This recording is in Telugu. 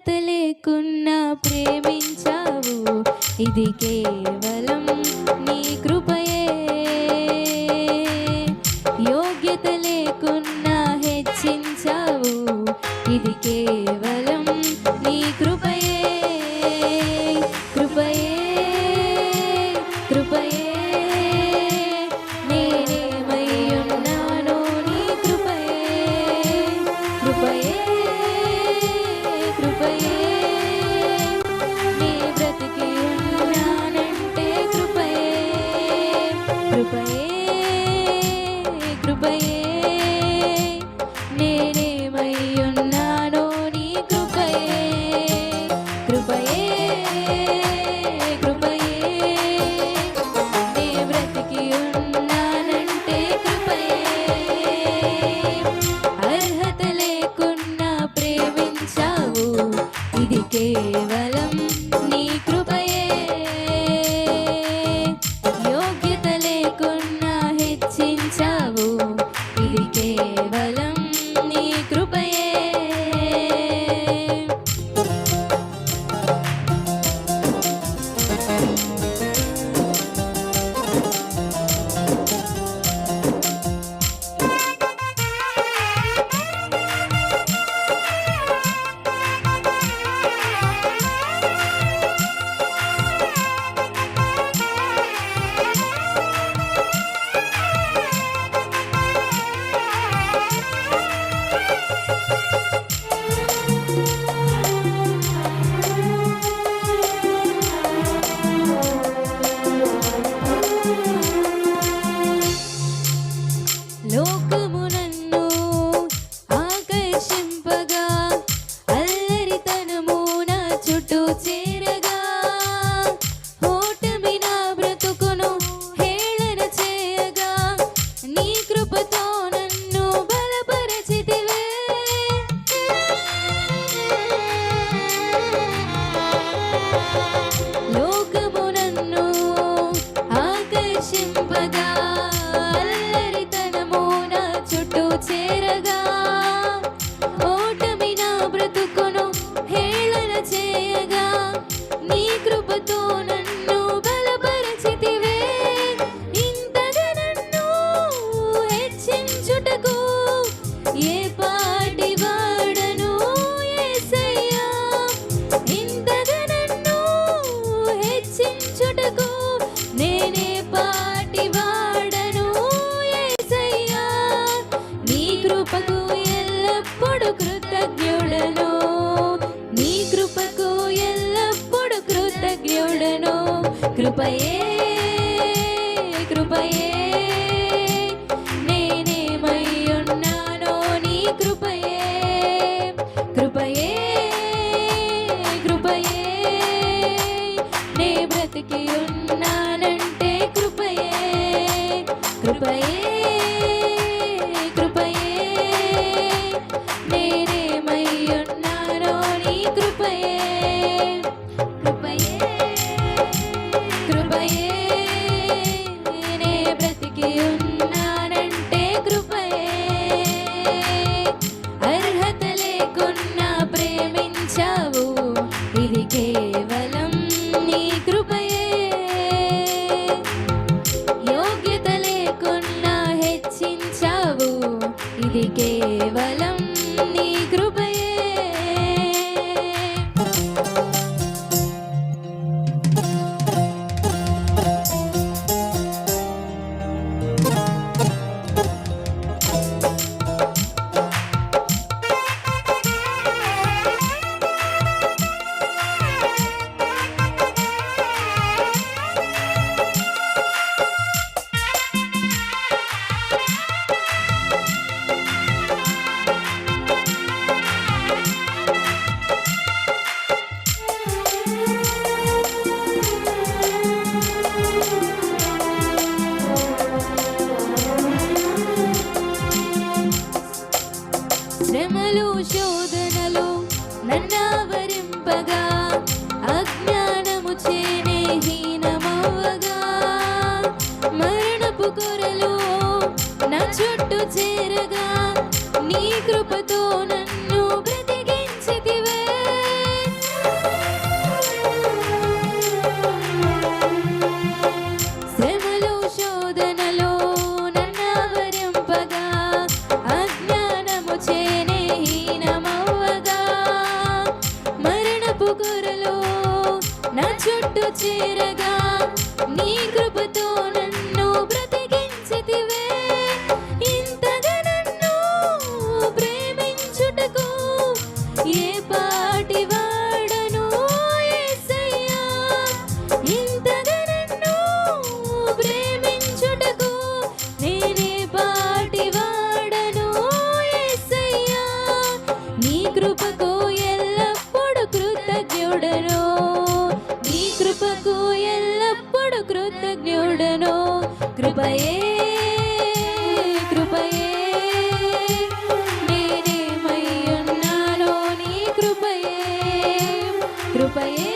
అర్హత లేకున్నా ప్రేమించావు, ఇది కేవలం నీ కృపయే. యోగ్యత లేకున్నా హెచ్చించావు, ఇది కేవలం నీ కృపయే. కృపయే కృపయే నేనేమై ఉన్నానో నీ కృపయే. కృపయే కృపయే నీ బ్రతికి ఉన్నానంటే కృపయే. కృపయే కృపయే నేనేమై ఉన్నానో నీ కృపయే. కృపయే కృపయే నీ బ్రతికి ఉన్నానంటే కృపయే. అర్హత లేకున్నా ప్రేమించావు, ఇది కేవలం నీ కృపయే. యోగ్యత లేకున్నా హెచ్చించావు, ఇది కేవలం నీ కృపయే. లోకము నన్ను ఆకర్షింపగా, అల్లరితనము నా చుట్టూ చేరగా, ఓటమి నా బ్రతుకును హేళన చేయగా, నీ కృపతో నన్ను బలపరచితివే. లోకము నన్ను ఆకర్షింపగా, అల్లరితనము నా చుట్టూ చేరగా, ఓటమి నా బ్రతుకును హేళన చేయగా, నీ కృపతో నన్ను బలపరచితివే. ఇంతగా నన్ను హెచ్చించుటకు ఏ పాటి వాడను యేసయ్యా. ఇంతగా నన్ను హెచ్చించుటకు నేనే పాటి వాడను యేసయ్యా. నీ కృపకు ఎల్లప్పుడు కృతజ్ఞుడను, నీ కృపకు ఎల్లప్పుడు కృతజ్ఞుడను. కృపయే కృపయే నేనేమై ఉన్నానో నీ కృపయే. కృపయే కృపయే నే బ్రతికి ఉన్నానంటే కృపయే. కృపయే కృపయే నేనేమై ఉన్నానో నీ కృపయే. కృపయే కృపయే నే బ్రతికి ఉన్నానంటే కృపయే. అర్హత లేకున్నా ప్రేమించావు, ఇది కేవలం నీ కృపయే. యోగ్యత లేకున్నా హెచ్చించావు, ఇది కేవలం నీ కృపయే. శ్రమలు శోధనలు నన్నావరింపగా, అజ్ఞానము చేనే హీనమవ్వగా, మరణపు కొరలు నా చుట్టూ చేరగా, నీ కృపతో నన్ను బ్రతికించితివే. చుట్టూ చేరగా నీ కృపతో నన్ను బ్రతికించితివే. ఇంతగా నన్ను ప్రేమించుటకు ఏ పాటి వాడను యేసయ్యా. ఇంతగా నన్ను ప్రేమించుటకు నేనే పాటి వాడను యేసయ్యా. నీ కృపకు ఎల్లప్పుడు కృతజ్ఞుడను, నీ కృపకు ఎల్లప్పుడు కృతజ్ఞుడను. కృపయే కృపయే నేనేమై ఉన్నానో నీ కృపయే కృపయే